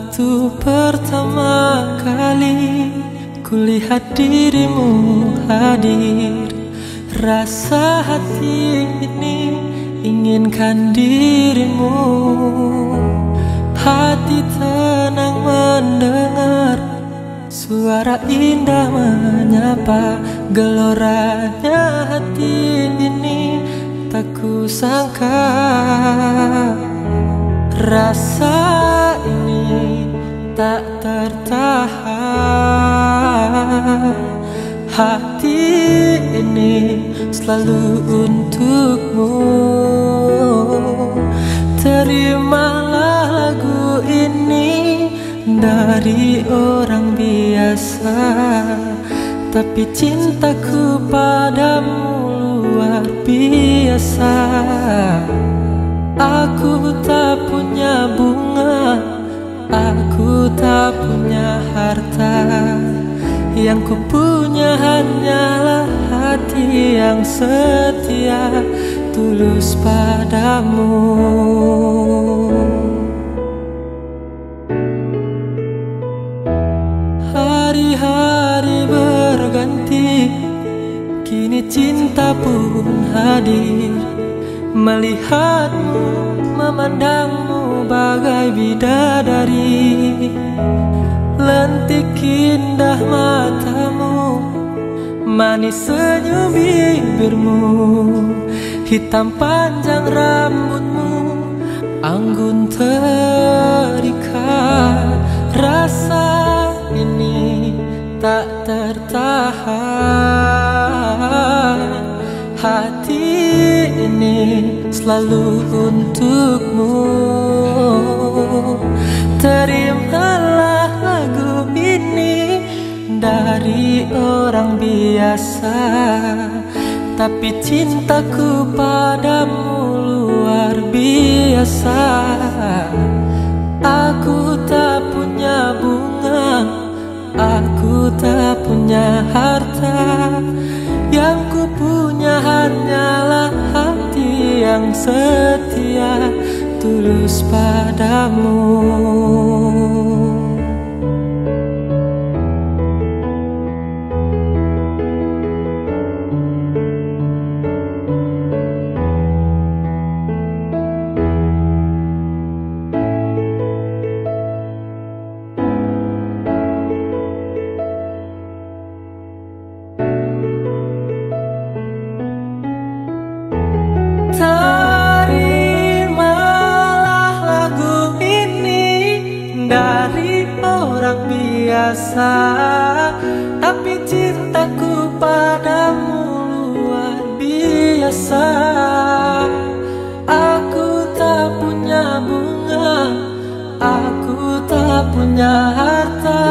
Waktu pertama kali kulihat dirimu hadir, rasa hati ini inginkan dirimu. Hati tenang mendengar suara indah menyapa. Geloranya hati ini tak kusangka. Rasa ini tak tertahan. Hati ini selalu untukmu. Terimalah lagu ini dari orang biasa, tapi cintaku padamu luar biasa. Aku tak punya bunga, aku tak punya harta. Yang ku punya hanyalah hati yang setia, tulus padamu. Hari-hari berganti, kini cinta pun hadir. Melihatmu, memandangmu bagai bidadari. Lentik indah matamu, manis senyum bibirmu. Hitam panjang rambutmu, anggun terikat. Rasa ini tak tertahan. Hati ini selalu untukmu. Terimalah lagu ini dari orang biasa, tapi cintaku padamu luar biasa. Aku tak punya bunga, aku tak punya harta. Yang ku punya hanyalah hati yang setia, tulus padamu. Terimalah lagu ini dari orang biasa, tapi cintaku padamu luar biasa. Aku tak punya bunga, aku tak punya harta.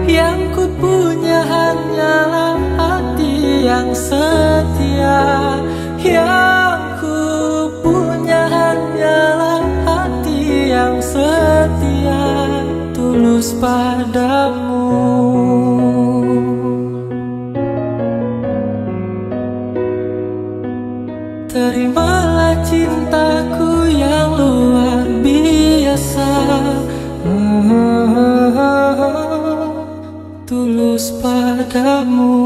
Yang ku punya hanyalah hati yang setia. Yang ku punya hanyalah hati yang setia, tulus padamu. Terimalah cintaku yang luar biasa, tulus padamu.